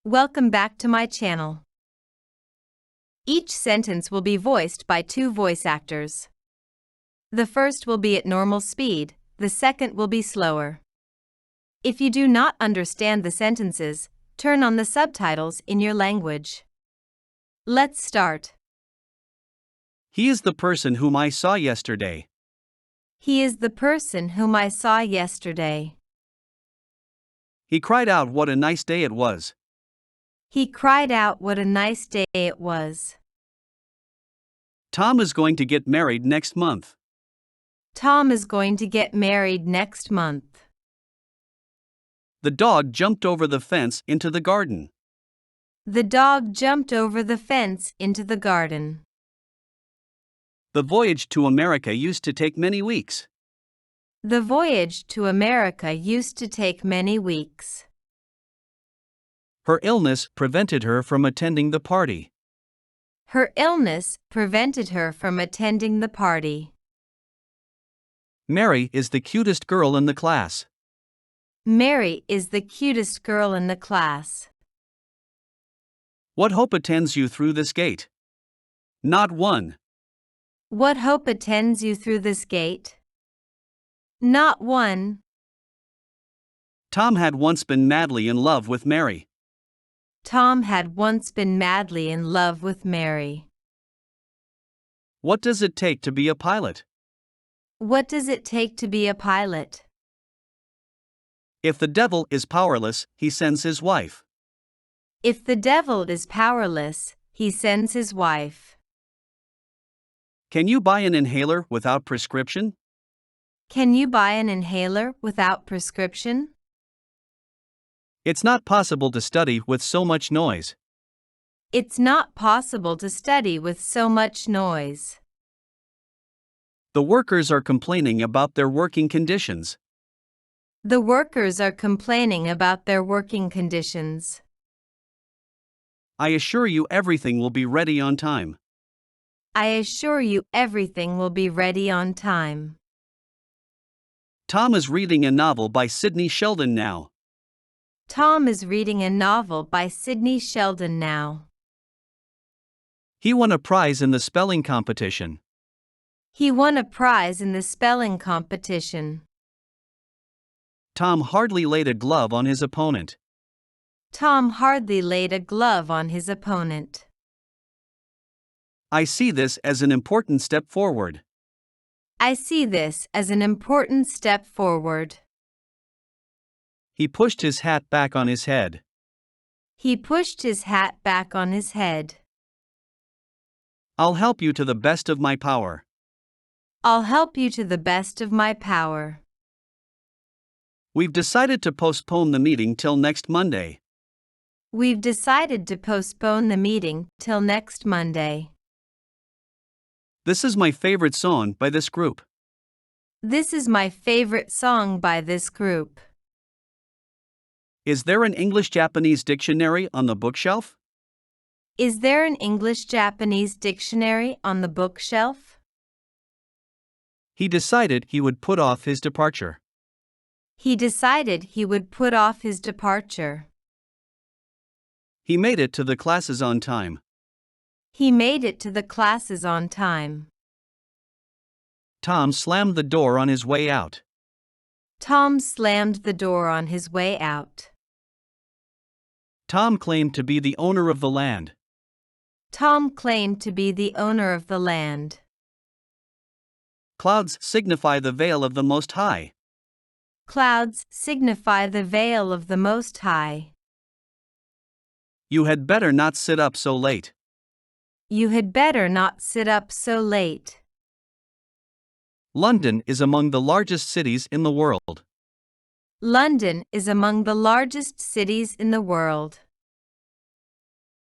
Welcome back to my channel. Each sentence will be voiced by two voice actors. The first will be at normal speed, the second will be slower. If you do not understand the sentences, turn on the subtitles in your language. Let's start. He is the person whom I saw yesterday. He is the person whom I saw yesterday. He cried out what a nice day it was. He cried out what a nice day it was. Tom is going to get married next month. Tom is going to get married next month. The dog jumped over the fence into the garden. The dog jumped over the fence into the garden. The voyage to America used to take many weeks. The voyage to America used to take many weeks. Her illness prevented her from attending the party. Her illness prevented her from attending the party. Mary is the cutest girl in the class. Mary is the cutest girl in the class. What hope attends you through this gate? Not one. What hope attends you through this gate? Not one. Tom had once been madly in love with Mary. Tom had once been madly in love with Mary. What does it take to be a pilot? What does it take to be a pilot? If the devil is powerless, he sends his wife. If the devil is powerless, he sends his wife. Can you buy an inhaler without prescription? Can you buy an inhaler without prescription? It's not possible to study with so much noise. It's not possible to study with so much noise. The workers are complaining about their working conditions. The workers are complaining about their working conditions. I assure you everything will be ready on time. I assure you everything will be ready on time. Tom is reading a novel by Sidney Sheldon now. Tom is reading a novel by Sidney Sheldon now. He won a prize in the spelling competition. He won a prize in the spelling competition. Tom hardly laid a glove on his opponent. Tom hardly laid a glove on his opponent. I see this as an important step forward. I see this as an important step forward. He pushed his hat back on his head. He pushed his hat back on his head. I'll help you to the best of my power. I'll help you to the best of my power. We've decided to postpone the meeting till next Monday. We've decided to postpone the meeting till next Monday. This is my favorite song by this group. This is my favorite song by this group. Is there an English-Japanese dictionary on the bookshelf? Is there an English-Japanese dictionary on the bookshelf? He decided he would put off his departure. He decided he would put off his departure. He made it to the classes on time. He made it to the classes on time. Tom slammed the door on his way out. Tom slammed the door on his way out. Tom claimed to be the owner of the land. Tom claimed to be the owner of the land. Clouds signify the veil of the Most High. Clouds signify the veil of the Most High. You had better not sit up so late. You had better not sit up so late. London is among the largest cities in the world. London is among the largest cities in the world.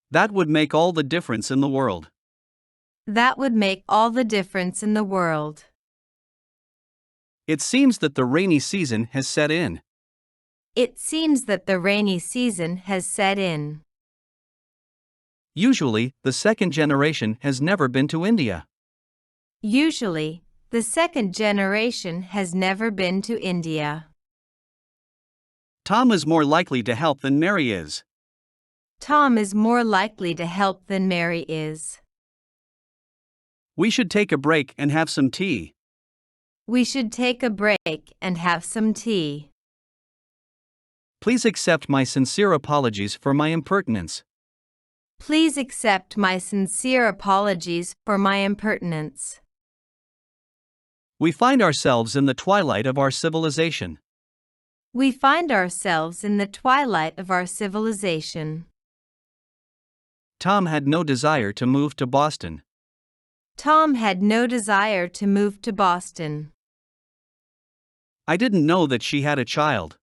That would make all the difference in the world. That would make all the difference in the world. It seems that the rainy season has set in. It seems that the rainy season has set in. Usually, the second generation has never been to India. Usually, the second generation has never been to India. Tom is more likely to help than Mary is. Tom is more likely to help than Mary is. We should take a break and have some tea. We should take a break and have some tea. Please accept my sincere apologies for my impertinence. Please accept my sincere apologies for my impertinence. We find ourselves in the twilight of our civilization. We find ourselves in the twilight of our civilization. Tom had no desire to move to Boston. Tom had no desire to move to Boston. I didn't know that she had a child.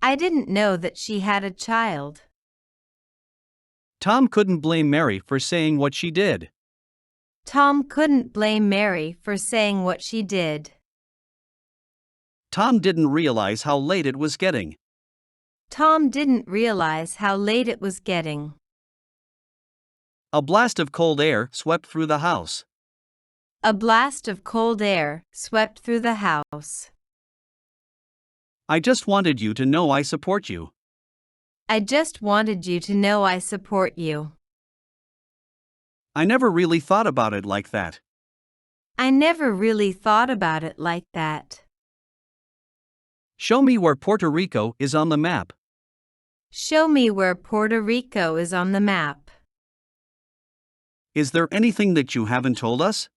I didn't know that she had a child. Tom couldn't blame Mary for saying what she did. Tom couldn't blame Mary for saying what she did. Tom didn't realize how late it was getting. Tom didn't realize how late it was getting. A blast of cold air swept through the house. A blast of cold air swept through the house. I just wanted you to know I support you. I just wanted you to know I support you. I never really thought about it like that. I never really thought about it like that. Show me where Puerto Rico is on the map. Show me where Puerto Rico is on the map. Is there anything that you haven't told us?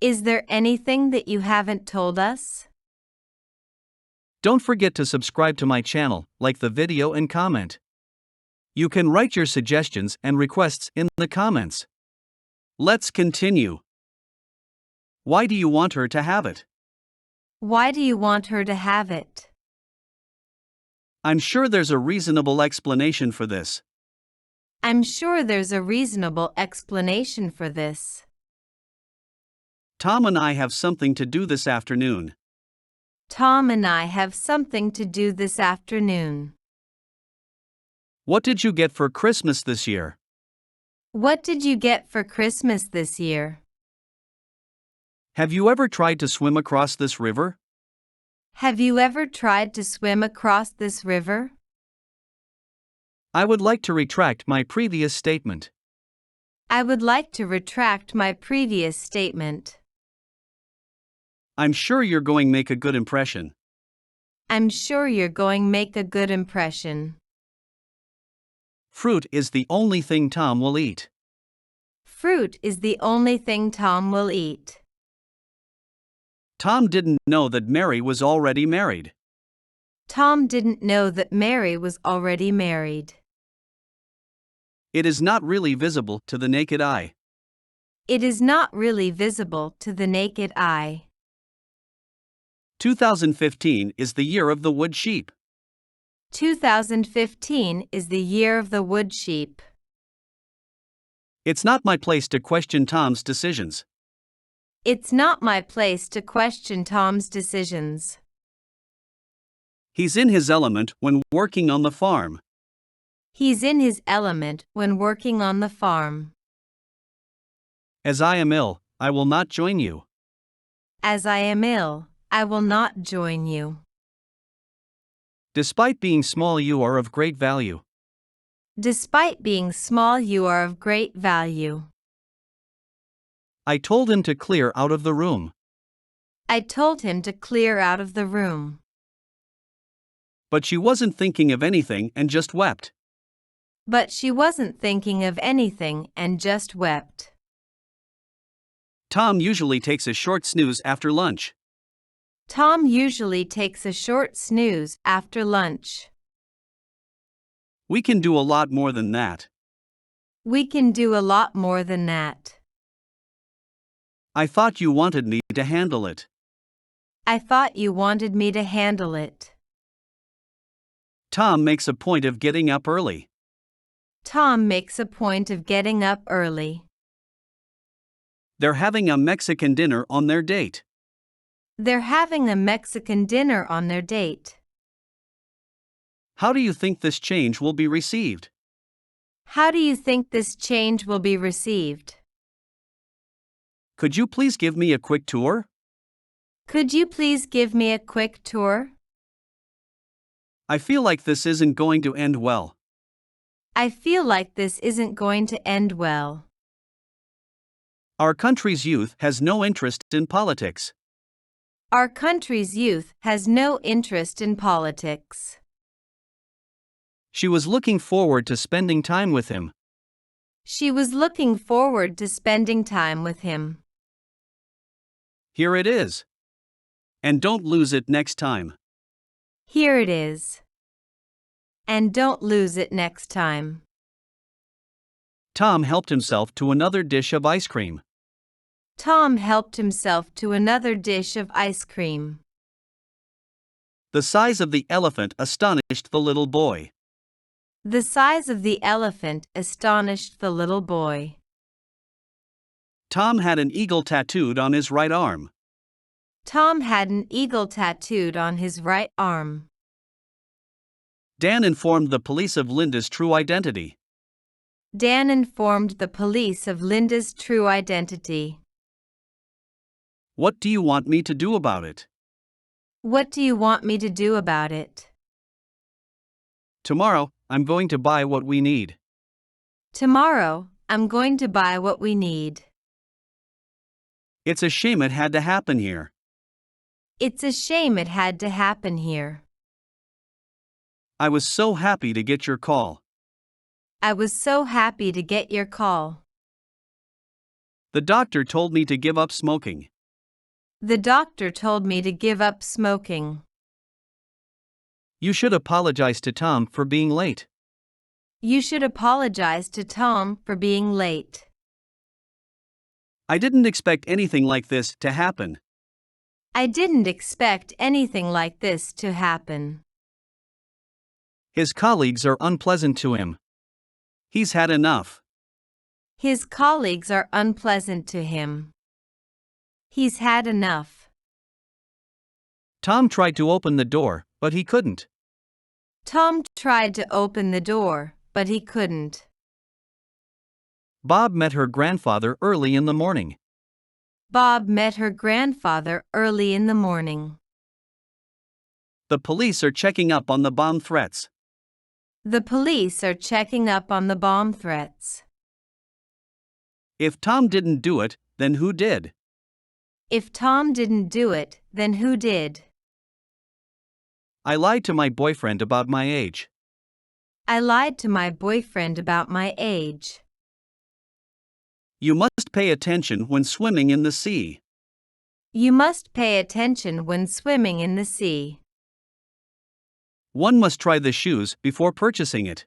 Is there anything that you haven't told us? Don't forget to subscribe to my channel, like the video and comment. You can write your suggestions and requests in the comments. Let's continue. Why do you want her to have it? Why do you want her to have it? I'm sure there's a reasonable explanation for this. I'm sure there's a reasonable explanation for this. Tom and I have something to do this afternoon. Tom and I have something to do this afternoon. What did you get for Christmas this year? What did you get for Christmas this year? Have you ever tried to swim across this river? Have you ever tried to swim across this river? I would like to retract my previous statement. I would like to retract my previous statement. I'm sure you're going to make a good impression. I'm sure you're going to make a good impression. Fruit is the only thing Tom will eat. Fruit is the only thing Tom will eat. Tom didn't know that Mary was already married. Tom didn't know that Mary was already married. It is not really visible to the naked eye. It is not really visible to the naked eye. 2015 is the year of the wood sheep. 2015 is the year of the wood sheep. It's not my place to question Tom's decisions. It's not my place to question Tom's decisions. He's in his element when working on the farm. He's in his element when working on the farm. As I am ill, I will not join you. As I am ill, I will not join you. Despite being small, you are of great value. Despite being small, you are of great value. I told him to clear out of the room. I told him to clear out of the room. But she wasn't thinking of anything and just wept. But she wasn't thinking of anything and just wept. Tom usually takes a short snooze after lunch. Tom usually takes a short snooze after lunch. We can do a lot more than that. We can do a lot more than that. I thought you wanted me to handle it. I thought you wanted me to handle it. Tom makes a point of getting up early. Tom makes a point of getting up early. They're having a Mexican dinner on their date. They're having a Mexican dinner on their date. How do you think this change will be received? How do you think this change will be received? Could you please give me a quick tour? Could you please give me a quick tour? I feel like this isn't going to end well. I feel like this isn't going to end well. Our country's youth has no interest in politics. Our country's youth has no interest in politics. She was looking forward to spending time with him. She was looking forward to spending time with him. Here it is. And don't lose it next time. Here it is. And don't lose it next time. Tom helped himself to another dish of ice cream. Tom helped himself to another dish of ice cream. The size of the elephant astonished the little boy. The size of the elephant astonished the little boy. Tom had an eagle tattooed on his right arm. Tom had an eagle tattooed on his right arm. Dan informed the police of Linda's true identity. Dan informed the police of Linda's true identity. What do you want me to do about it? What do you want me to do about it? Tomorrow, I'm going to buy what we need. Tomorrow, I'm going to buy what we need. It's a shame it had to happen here. It's a shame it had to happen here. I was so happy to get your call. I was so happy to get your call. The doctor told me to give up smoking. The doctor told me to give up smoking. You should apologize to Tom for being late. You should apologize to Tom for being late. I didn't expect anything like this to happen. I didn't expect anything like this to happen. His colleagues are unpleasant to him. He's had enough. His colleagues are unpleasant to him. He's had enough. Tom tried to open the door, but he couldn't. Tom tried to open the door, but he couldn't. Bob met her grandfather early in the morning. Bob met her grandfather early in the morning. The police are checking up on the bomb threats. The police are checking up on the bomb threats. If Tom didn't do it, then who did? If Tom didn't do it, then who did? I lied to my boyfriend about my age. I lied to my boyfriend about my age. You must pay attention when swimming in the sea. You must pay attention when swimming in the sea. One must try the shoes before purchasing it.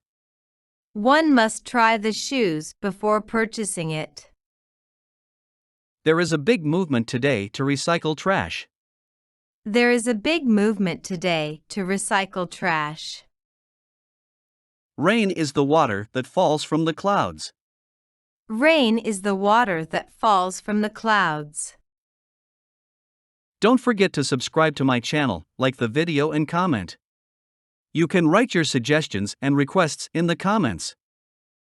One must try the shoes before purchasing it. There is a big movement today to recycle trash. There is a big movement today to recycle trash. Rain is the water that falls from the clouds. Rain is the water that falls from the clouds. Don't forget to subscribe to my channel, like the video and comment. You can write your suggestions and requests in the comments.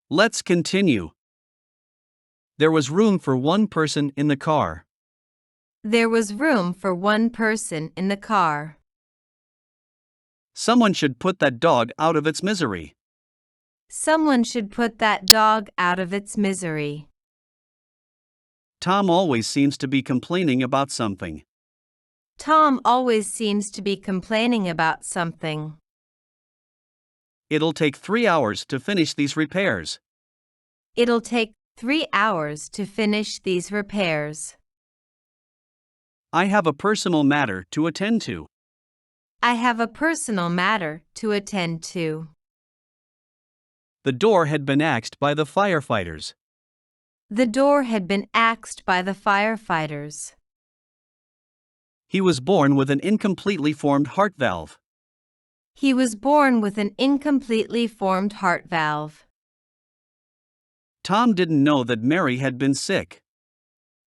Let's continue. There was room for one person in the car. There was room for one person in the car. Someone should put that dog out of its misery. Someone should put that dog out of its misery. Tom always seems to be complaining about something. Tom always seems to be complaining about something. It'll take 3 hours to finish these repairs. It'll take 3 hours to finish these repairs. I have a personal matter to attend to. I have a personal matter to attend to. The door had been axed by the firefighters. The door had been axed by the firefighters. He was born with an incompletely formed heart valve. He was born with an incompletely formed heart valve. Tom didn't know that Mary had been sick.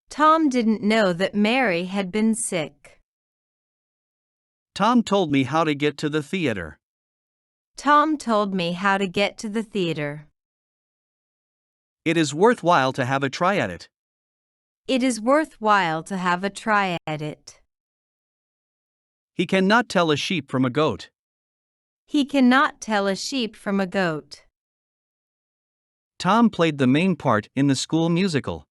Tom didn't know that Mary had been sick. Tom told me how to get to the theater. Tom told me how to get to the theater. It is worthwhile to have a try at it. It is worthwhile to have a try at it. He cannot tell a sheep from a goat. He cannot tell a sheep from a goat. Tom played the main part in the school musical.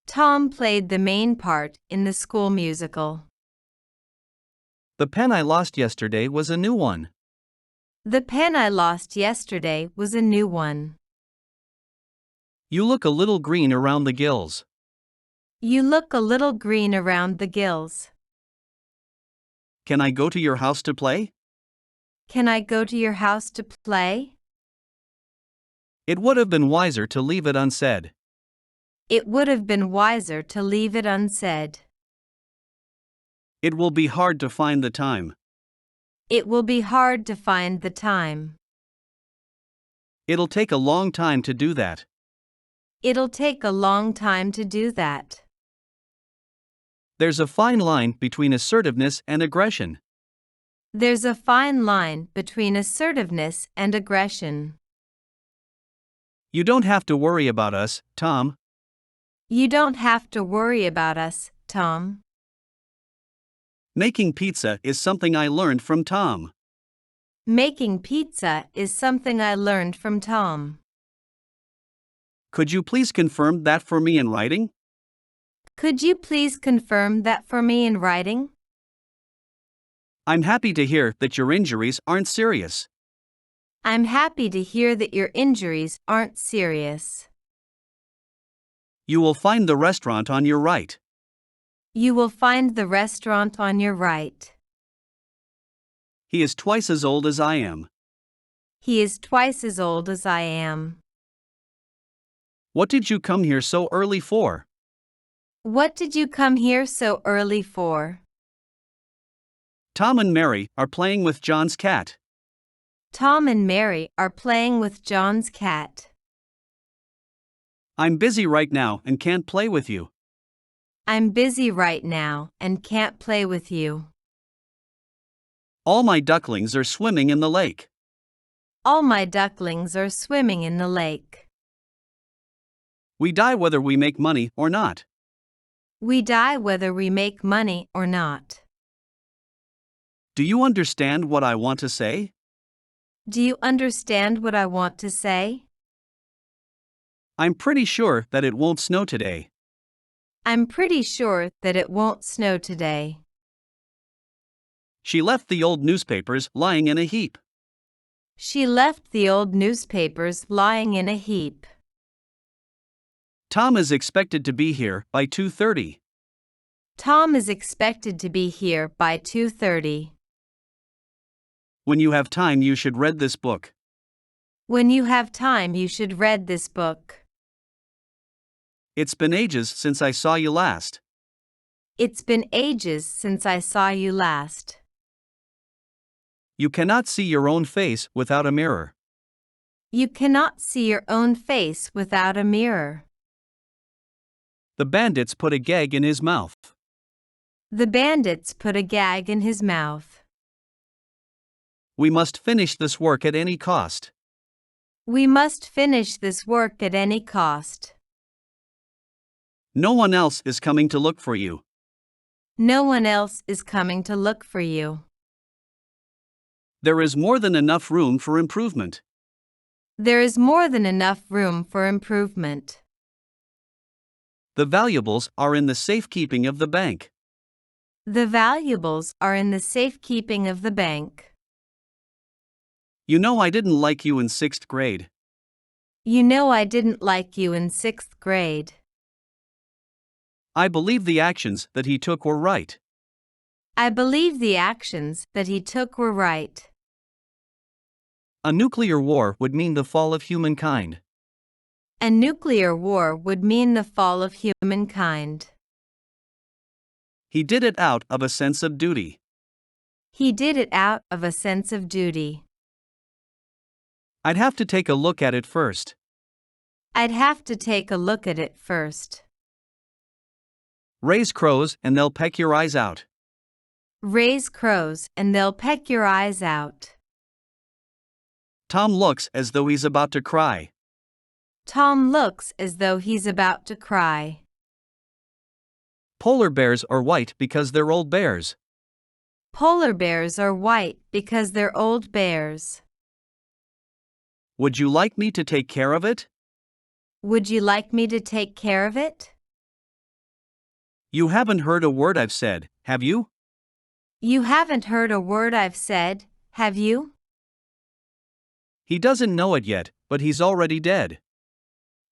Tom played the main part in the school musical. The pen I lost yesterday was a new one. The pen I lost yesterday was a new one. You look a little green around the gills. You look a little green around the gills. Can I go to your house to play? Can I go to your house to play? It would have been wiser to leave it unsaid. It would have been wiser to leave it unsaid. It will be hard to find the time. It will be hard to find the time. It'll take a long time to do that. It'll take a long time to do that. There's a fine line between assertiveness and aggression. There's a fine line between assertiveness and aggression. You don't have to worry about us, Tom. You don't have to worry about us, Tom. Making pizza is something I learned from Tom. Making pizza is something I learned from Tom. Could you please confirm that for me in writing? Could you please confirm that for me in writing? I'm happy to hear that your injuries aren't serious. I'm happy to hear that your injuries aren't serious. You will find the restaurant on your right. You will find the restaurant on your right. He is twice as old as I am. He is twice as old as I am. What did you come here so early for? What did you come here so early for? Tom and Mary are playing with John's cat. Tom and Mary are playing with John's cat. I'm busy right now and can't play with you. I'm busy right now and can't play with you. All my ducklings are swimming in the lake. All my ducklings are swimming in the lake. We die whether we make money or not. We die whether we make money or not. Do you understand what I want to say? Do you understand what I want to say? I'm pretty sure that it won't snow today. I'm pretty sure that it won't snow today. She left the old newspapers lying in a heap. She left the old newspapers lying in a heap. Tom is expected to be here by 2:30. Tom is expected to be here by 2:30. When you have time, you should read this book. When you have time, you should read this book. It's been ages since I saw you last. It's been ages since I saw you last. You cannot see your own face without a mirror. You cannot see your own face without a mirror. The bandits put a gag in his mouth. The bandits put a gag in his mouth. We must finish this work at any cost. We must finish this work at any cost. No one else is coming to look for you. No one else is coming to look for you. There is more than enough room for improvement. There is more than enough room for improvement. The valuables are in the safekeeping of the bank. The valuables are in the safekeeping of the bank. You know I didn't like you in 6th grade. You know I didn't like you in 6th grade. I believe the actions that he took were right. I believe the actions that he took were right. A nuclear war would mean the fall of humankind. A nuclear war would mean the fall of humankind. He did it out of a sense of duty. He did it out of a sense of duty. I'd have to take a look at it first. I'd have to take a look at it first. Raise crows and they'll peck your eyes out. Raise crows and they'll peck your eyes out. Tom looks as though he's about to cry. Tom looks as though he's about to cry. Polar bears are white because they're old bears. Polar bears are white because they're old bears. Would you like me to take care of it? Would you like me to take care of it? You haven't heard a word I've said, have you? You haven't heard a word I've said, have you? He doesn't know it yet, but he's already dead.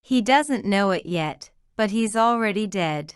He doesn't know it yet, but he's already dead.